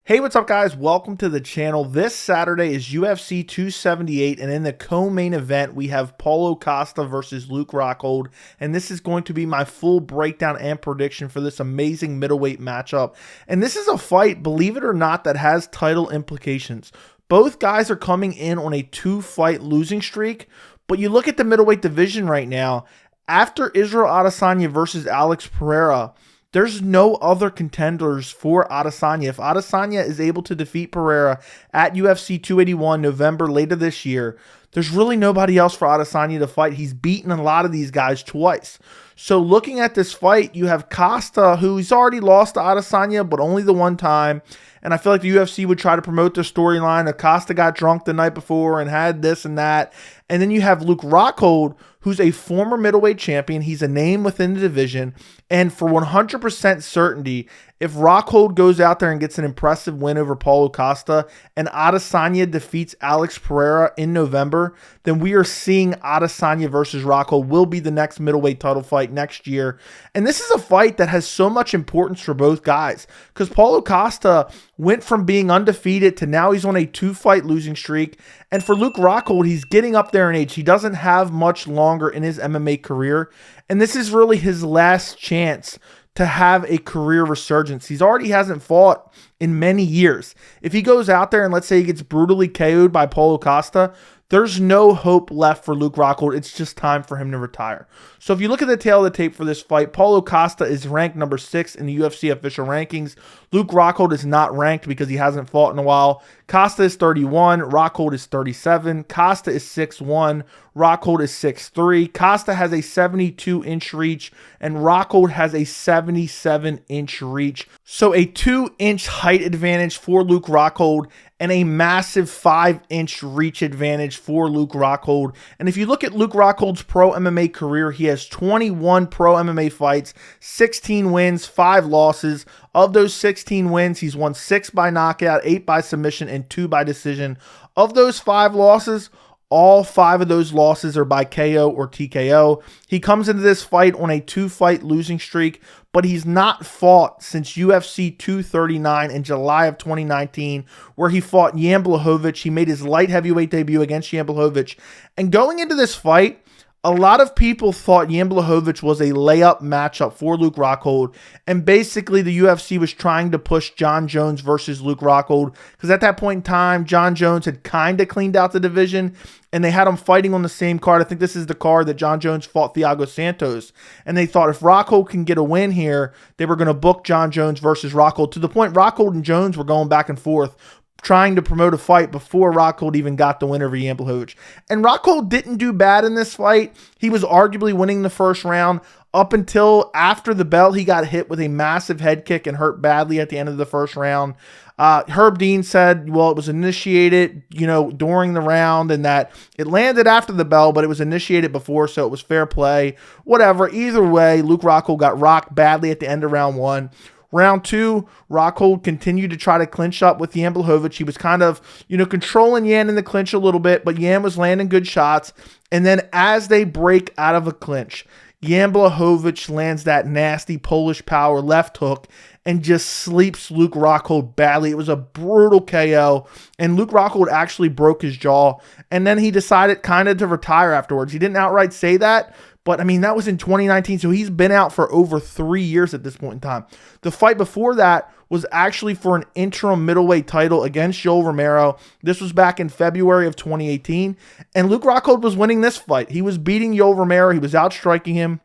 Hey, what's up, guys? Welcome to the channel. This Saturday is UFC 278, and in the co-main event, we have Paulo Costa versus Luke Rockhold, and this is going to be my full breakdown and prediction for this amazing middleweight matchup. And this is a fight, believe it or not, that has title implications. Both guys are coming in on a two-fight losing streak, but you look at the middleweight division right now, after Israel Adesanya versus Alex Pereira, there's no other contenders for Adesanya. If Adesanya is able to defeat Pereira at UFC 281 November later this year, there's really nobody else for Adesanya to fight. He's beaten a lot of these guys twice. So looking at this fight, you have Costa, who's already lost to Adesanya, but only the one time. And I feel like the UFC would try to promote the storyline of Costa got drunk the night before and had this and that. And then you have Luke Rockhold, who's a former middleweight champion. He's a name within the division. And for 100% certainty, if Rockhold goes out there and gets an impressive win over Paulo Costa and Adesanya defeats Alex Pereira in November, then we are seeing Adesanya versus Rockhold will be the next middleweight title fight next year. And this is a fight that has so much importance for both guys because Paulo Costa went from being undefeated to now he's on a two-fight losing streak. And for Luke Rockhold, he's getting up there in age. He doesn't have much longer in his MMA career. And this is really his last chance to have a career resurgence. He already hasn't fought in many years. If he goes out there and let's say he gets brutally KO'd by Paulo Costa, there's no hope left for Luke Rockhold. It's just time for him to retire. So if you look at the tail of the tape for this fight, Paulo Costa is ranked number 6 in the UFC official rankings. Luke Rockhold is not ranked because he hasn't fought in a while. Costa is 31. Rockhold is 37. Costa is 6'1". Rockhold is 6'3". Costa has a 72-inch reach, and Rockhold has a 77-inch reach. So a 2-inch height advantage for Luke Rockhold and a massive 5-inch reach advantage for Luke Rockhold. And if you look at Luke Rockhold's pro MMA career, he has 21 pro MMA fights, 16 wins, 5 losses. Of those 16 wins, he's won 6 by knockout, 8 by submission, and 2 by decision. Of those 5 losses, all 5 of those losses are by KO or TKO. He comes into this fight on a 2-fight losing streak, but he's not fought since UFC 239 in July of 2019, where he fought Jan Blachowicz. He made his light heavyweight debut against Jan Blachowicz. And going into this fight, a lot of people thought Jan Blachowicz was a layup matchup for Luke Rockhold, and basically the UFC was trying to push Jon Jones versus Luke Rockhold, because at that point in time, Jon Jones had kind of cleaned out the division, and they had him fighting on the same card. I think this is the card that Jon Jones fought Thiago Santos, and they thought if Rockhold can get a win here, they were going to book Jon Jones versus Rockhold, to the point Rockhold and Jones were going back and forth, trying to promote a fight before Rockhold even got the win over Jan Blachowicz. And Rockhold didn't do bad in this fight. He was arguably winning the first round up until after the bell. He got hit with a massive head kick and hurt badly at the end of the first round. Herb Dean said, well, it was initiated, during the round and that it landed after the bell, but it was initiated before, so it was fair play. Whatever. Either way, Luke Rockhold got rocked badly at the end of round 1. Round 2, Rockhold continued to try to clinch up with Jan Blachowicz. He was kind of, controlling Jan in the clinch a little bit, but Jan was landing good shots. And then as they break out of a clinch, Jan Blachowicz lands that nasty Polish power left hook and just sleeps Luke Rockhold badly. It was a brutal KO, and Luke Rockhold actually broke his jaw. And then he decided kind of to retire afterwards. He didn't outright say that, but, that was in 2019, so he's been out for over 3 years at this point in time. The fight before that was actually for an interim middleweight title against Yoel Romero. This was back in February of 2018, and Luke Rockhold was winning this fight. He was beating Yoel Romero. He was outstriking him.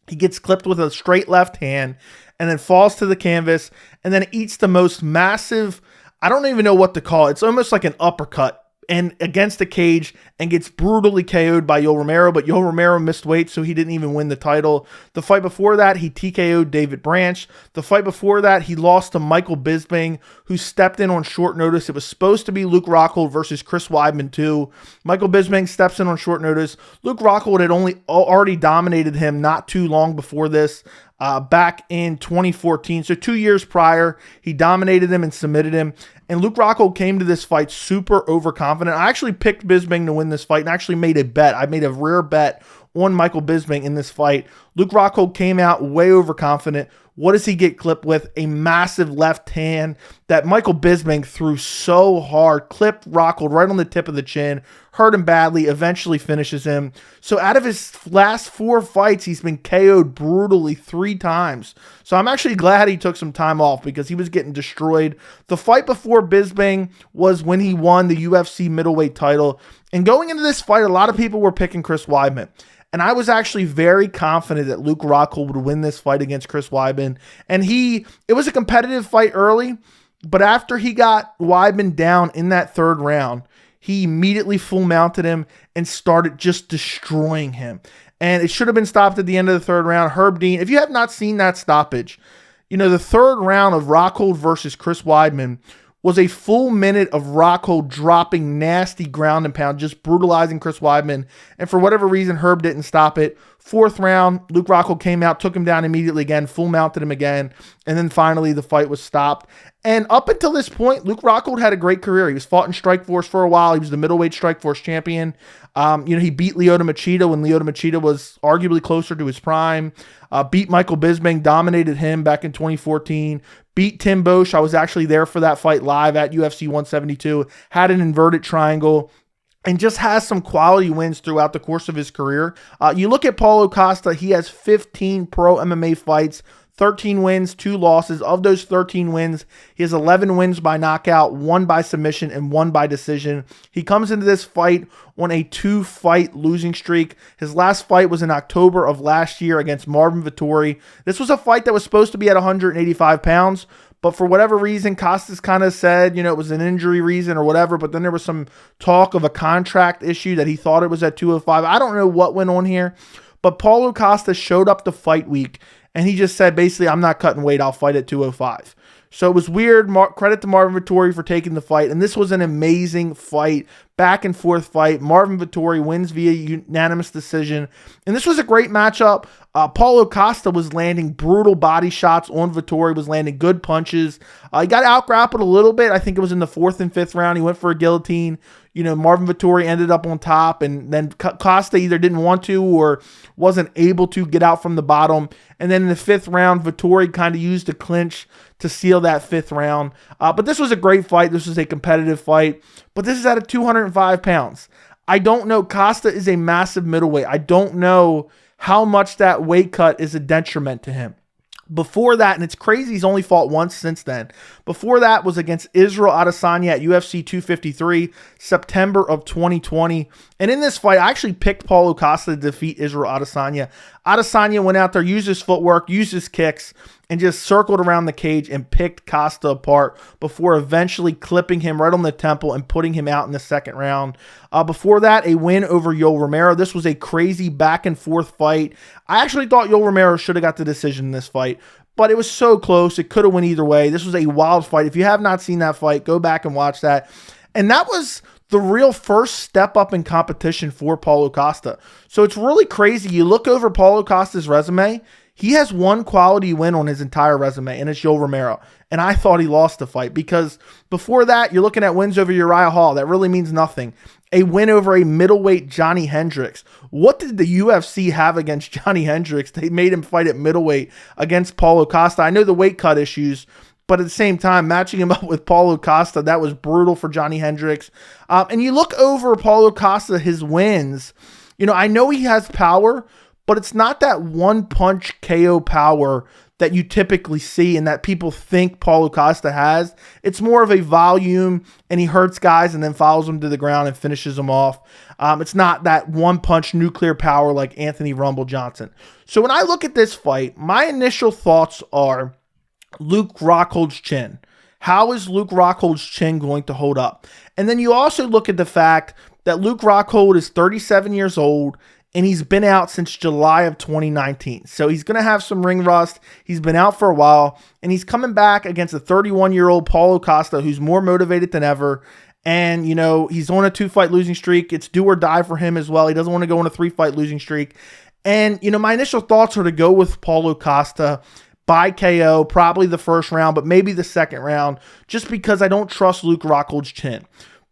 He gets clipped with a straight left hand and then falls to the canvas and then eats the most massive, I don't even know what to call it. It's almost like an uppercut and against the cage and gets brutally KO'd by Yoel Romero, but Yoel Romero missed weight, so he didn't even win the title. The fight before that, he TKO'd David Branch. The fight before that, he lost to Michael Bisping, who stepped in on short notice. It was supposed to be Luke Rockhold versus Chris Weidman too. Michael Bisping steps in on short notice. Luke Rockhold had already dominated him not too long before this. Back in 2014. So 2 years prior, he dominated him and submitted him. And Luke Rockhold came to this fight super overconfident. I actually picked Bisping to win this fight and actually made a bet. I made a rare bet on Michael Bisping in this fight. Luke Rockhold came out way overconfident, What does he get clipped with? A massive left hand that Michael Bisping threw so hard, clipped Rockhold right on the tip of the chin, hurt him badly, eventually finishes him. So out of his last 4 fights, he's been KO'd brutally 3 times. So I'm actually glad he took some time off because he was getting destroyed. The fight before Bisping was when he won the UFC middleweight title. And going into this fight, a lot of people were picking Chris Weidman. And I was actually very confident that Luke Rockhold would win this fight against Chris Weidman. And it was a competitive fight early, but after he got Weidman down in that 3rd round, he immediately full mounted him and started just destroying him. And it should have been stopped at the end of the 3rd round. Herb Dean, if you have not seen that stoppage, the 3rd round of Rockhold versus Chris Weidman was a full minute of Rockhold dropping nasty ground and pound, just brutalizing Chris Weidman. And for whatever reason, Herb didn't stop it. 4th round, Luke Rockhold came out, took him down immediately again, full mounted him again. And then finally the fight was stopped. And up until this point, Luke Rockhold had a great career. He was fought in Strikeforce for a while. He was the middleweight Strikeforce champion. He beat Lyoto Machida when Lyoto Machida was arguably closer to his prime. Beat Michael Bisping, dominated him back in 2014. Beat Tim Boesch. I was actually there for that fight live at UFC 172. Had an inverted triangle. And just has some quality wins throughout the course of his career. You look at Paulo Costa, he has 15 pro MMA fights, 13 wins, 2 losses. Of those 13 wins, he has 11 wins by knockout, 1 by submission, and 1 by decision. He comes into this fight on a 2-fight losing streak. His last fight was in October of last year against Marvin Vettori. This was a fight that was supposed to be at 185 pounds. But for whatever reason, Costas kind of said, it was an injury reason or whatever. But then there was some talk of a contract issue that he thought it was at 205. I don't know what went on here. But Paulo Costa showed up the fight week. And he just said, basically, I'm not cutting weight. I'll fight at 205. So it was weird. Credit to Marvin Vettori for taking the fight. And this was an amazing fight. Back and forth fight. Marvin Vettori wins via unanimous decision. And this was a great matchup. Paulo Costa was landing brutal body shots on Vettori, was landing good punches. He got out-grappled a little bit. I think it was in the 4th and 5th round. He went for a guillotine. Marvin Vettori ended up on top, and then Costa either didn't want to or wasn't able to get out from the bottom. And then in the 5th round, Vettori kind of used a clinch to seal that 5th round. But this was a great fight. This was a competitive fight. But this is at 205 pounds. I don't know. Costa is a massive middleweight. I don't know how much that weight cut is a detriment to him. Before that, and it's crazy he's only fought once since then. Before that was against Israel Adesanya at UFC 253, September of 2020. And in this fight, I actually picked Paulo Costa to defeat Israel Adesanya. Adesanya went out there, used his footwork, used his kicks, and just circled around the cage and picked Costa apart before eventually clipping him right on the temple and putting him out in the 2nd round. Before that, a win over Yoel Romero. This was a crazy back and forth fight. I actually thought Yoel Romero should have got the decision in this fight, but it was so close. It could have went either way. This was a wild fight. If you have not seen that fight, go back and watch that. And that was the real first step up in competition for Paulo Costa. So it's really crazy. You look over Paulo Costa's resume, he has 1 quality win on his entire resume, and it's Yoel Romero. And I thought he lost the fight because before that, you're looking at wins over Uriah Hall. That really means nothing. A win over a middleweight Johnny Hendricks. What did the UFC have against Johnny Hendricks? They made him fight at middleweight against Paulo Costa. I know the weight cut issues, but at the same time, matching him up with Paulo Costa, that was brutal for Johnny Hendricks. And you look over Paulo Costa, his wins. I know he has power, but it's not that one-punch KO power that you typically see and that people think Paulo Costa has. It's more of a volume, and he hurts guys and then follows them to the ground and finishes them off. It's not that one-punch nuclear power like Anthony Rumble Johnson. So when I look at this fight, my initial thoughts are Luke Rockhold's chin. How is Luke Rockhold's chin going to hold up? And then you also look at the fact that Luke Rockhold is 37 years old, and he's been out since July of 2019. So he's going to have some ring rust. He's been out for a while, and he's coming back against a 31-year-old Paulo Costa who's more motivated than ever. And, he's on a 2-fight losing streak. It's do or die for him as well. He doesn't want to go on a 3-fight losing streak. And, my initial thoughts are to go with Paulo Costa by KO, probably the 1st round, but maybe the 2nd round, just because I don't trust Luke Rockhold's chin.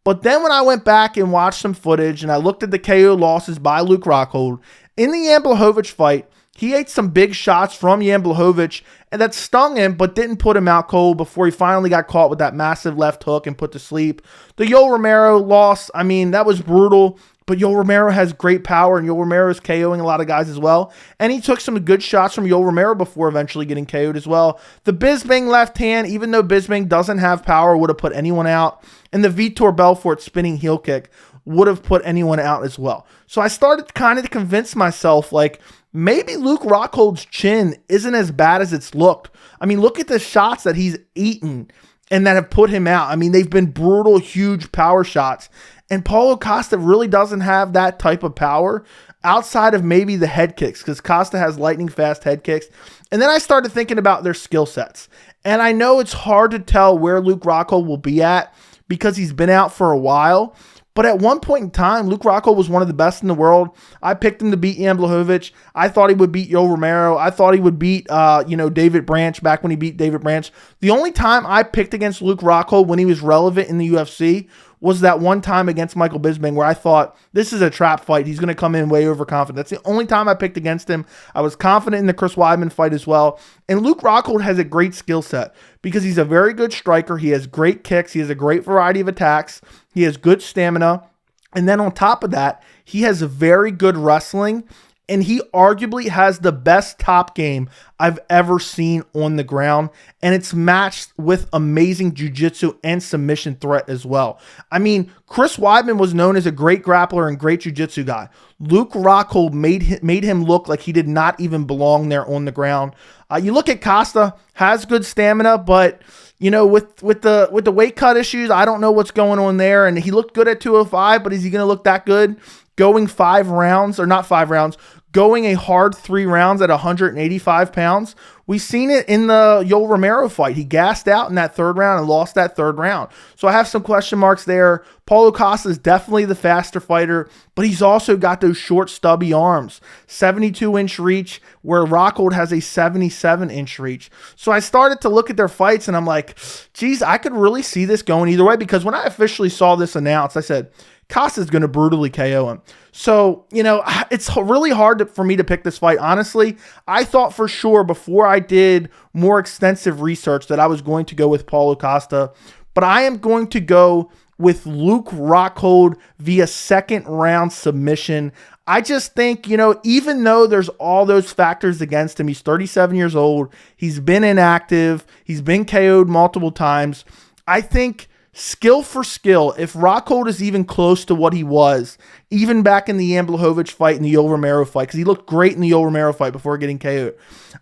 But then when I went back and watched some footage and I looked at the KO losses by Luke Rockhold, in the Jan Blachowicz fight, he ate some big shots from Jan Blachowicz, and that stung him, but didn't put him out cold before he finally got caught with that massive left hook and put to sleep. The Yoel Romero loss, I mean, that was brutal. But Yoel Romero has great power, and Yoel Romero is KOing a lot of guys as well. And he took some good shots from Yoel Romero before eventually getting KO'd as well. The Bisping left hand, even though Bisping doesn't have power, would have put anyone out. And the Vitor Belfort spinning heel kick would have put anyone out as well. So I started kind of to convince myself, like, maybe Luke Rockhold's chin isn't as bad as it's looked. I mean, look at the shots that he's eaten and that have put him out. I mean, they've been brutal, huge power shots. And Paulo Costa really doesn't have that type of power outside of maybe the head kicks, because Costa has lightning fast head kicks. And then I started thinking about their skill sets. And I know it's hard to tell where Luke Rockhold will be at because he's been out for a while. But at one point in time, Luke Rockhold was one of the best in the world. I picked him to beat Jan Blachowicz. I thought he would beat Yoel Romero. I thought he would beat, David Branch back when he beat David Branch. The only time I picked against Luke Rockhold when he was relevant in the UFC was that one time against Michael Bisping where I thought, this is a trap fight. He's going to come in way overconfident. That's the only time I picked against him. I was confident in the Chris Weidman fight as well. And Luke Rockhold has a great skill set because he's a very good striker. He has great kicks. He has a great variety of attacks. He has good stamina. And then on top of that, he has very good wrestling. And he arguably has the best top game I've ever seen on the ground. And it's matched with amazing jiu-jitsu and submission threat as well. I mean, Chris Weidman was known as a great grappler and great jiu-jitsu guy. Luke Rockhold made him look like he did not even belong there on the ground. You look at Costa, has good stamina, but with the weight cut issues, I don't know what's going on there. And he looked good at 205, but is he going to look that good going 5 rounds, or not 5 rounds, going a hard 3 rounds at 185 pounds? We've seen it in the Yoel Romero fight. He gassed out in that 3rd round and lost that 3rd round. So I have some question marks there. Paulo Costa is definitely the faster fighter, but he's also got those short, stubby arms. 72-inch reach, where Rockhold has a 77-inch reach. So I started to look at their fights, and I'm like, geez, I could really see this going either way, because when I officially saw this announced, I said, Costa's going to brutally KO him. So, it's really hard for me to pick this fight. Honestly, I thought for sure before I did more extensive research that I was going to go with Paulo Costa, but I am going to go with Luke Rockhold via 2nd round submission. I just think, even though there's all those factors against him, he's 37 years old, he's been inactive, he's been KO'd multiple times. I think skill for skill, if Rockhold is even close to what he was, even back in the Jan Blachowicz fight and the Yoel Romero fight, because he looked great in the Yoel Romero fight before getting KO'd.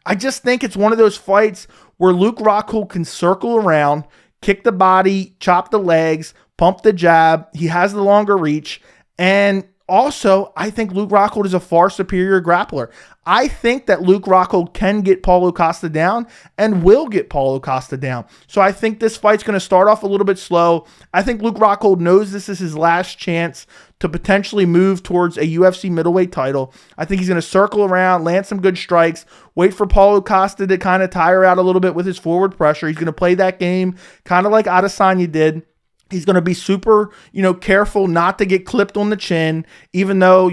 I just think it's one of those fights where Luke Rockhold can circle around, kick the body, chop the legs, pump the jab. He has the longer reach. And also, I think Luke Rockhold is a far superior grappler. I think that Luke Rockhold can get Paulo Costa down and will get Paulo Costa down. So I think this fight's going to start off a little bit slow. I think Luke Rockhold knows this is his last chance to potentially move towards a UFC middleweight title. I think he's going to circle around, land some good strikes, wait for Paulo Costa to kind of tire out a little bit with his forward pressure. He's going to play that game kind of like Adesanya did. He's going to be super, careful not to get clipped on the chin, even though,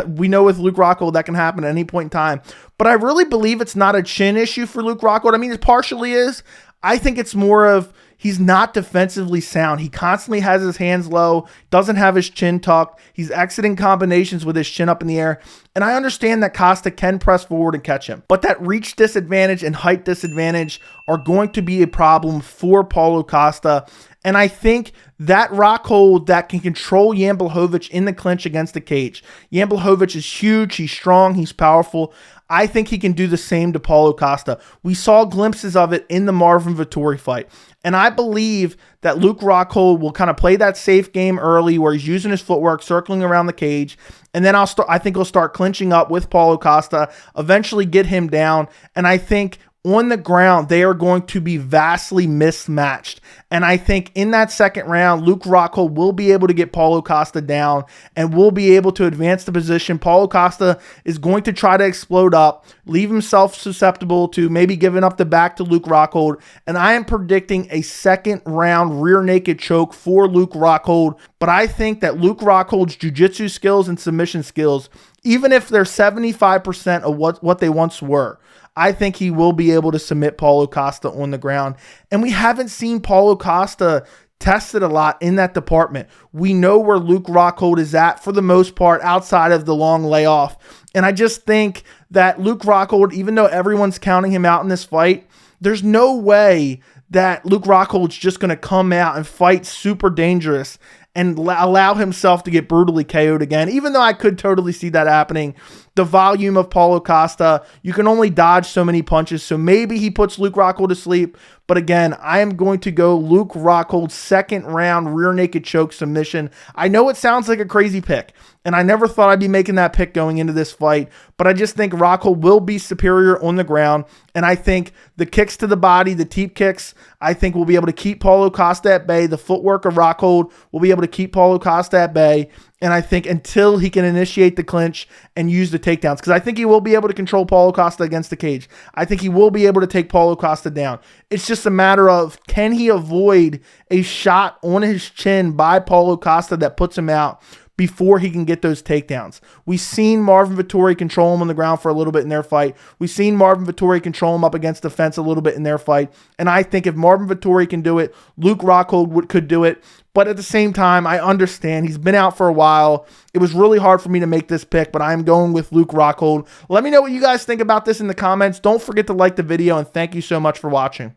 we know with Luke Rockhold that can happen at any point in time. But I really believe it's not a chin issue for Luke Rockhold. I mean, it partially is. I think it's more of he's not defensively sound. He constantly has his hands low, doesn't have his chin tucked. He's exiting combinations with his chin up in the air. And I understand that Costa can press forward and catch him. But that reach disadvantage and height disadvantage are going to be a problem for Paulo Costa. And I think that Rockhold that can control Jan Blachowicz in the clinch against the cage. Jan Blachowicz is huge, he's strong, he's powerful. I think he can do the same to Paulo Costa. We saw glimpses of it in the Marvin Vettori fight. And I believe that Luke Rockhold will kind of play that safe game early where he's using his footwork, circling around the cage. And then I think he'll start clinching up with Paulo Costa, eventually get him down. And I think on the ground, they are going to be vastly mismatched. And I think in that second round, Luke Rockhold will be able to get Paulo Costa down and will be able to advance the position. Paulo Costa is going to try to explode up, leave himself susceptible to maybe giving up the back to Luke Rockhold. And I am predicting a second round rear naked choke for Luke Rockhold. But I think that Luke Rockhold's jiu-jitsu skills and submission skills, even if they're 75% of what they once were, I think he will be able to submit Paulo Costa on the ground. And we haven't seen Paulo Costa tested a lot in that department. We know where Luke Rockhold is at for the most part outside of the long layoff. And I just think that Luke Rockhold, even though everyone's counting him out in this fight, there's no way that Luke Rockhold's just going to come out and fight super dangerous and allow himself to get brutally KO'd again, even though I could totally see that happening. The volume of Paulo Costa, you can only dodge so many punches, so maybe he puts Luke Rockhold to sleep. But again, I am going to go Luke Rockhold second round rear naked choke submission. I know it sounds like a crazy pick, and I never thought I'd be making that pick going into this fight, but I just think Rockhold will be superior on the ground, and I think the kicks to the body, the teep kicks, I think will be able to keep Paulo Costa at bay. The footwork of Rockhold will be able to keep Paulo Costa at bay. And I think until he can initiate the clinch and use the takedowns, because I think he will be able to control Paulo Costa against the cage. I think he will be able to take Paulo Costa down. It's just a matter of, can he avoid a shot on his chin by Paulo Costa that puts him out before he can get those takedowns. We've seen Marvin Vettori control him on the ground for a little bit in their fight. We've seen Marvin Vettori control him up against the fence a little bit in their fight. And I think if Marvin Vettori can do it, Luke Rockhold could do it. But at the same time, I understand he's been out for a while. It was really hard for me to make this pick, but I'm going with Luke Rockhold. Let me know what you guys think about this in the comments. Don't forget to like the video, and thank you so much for watching.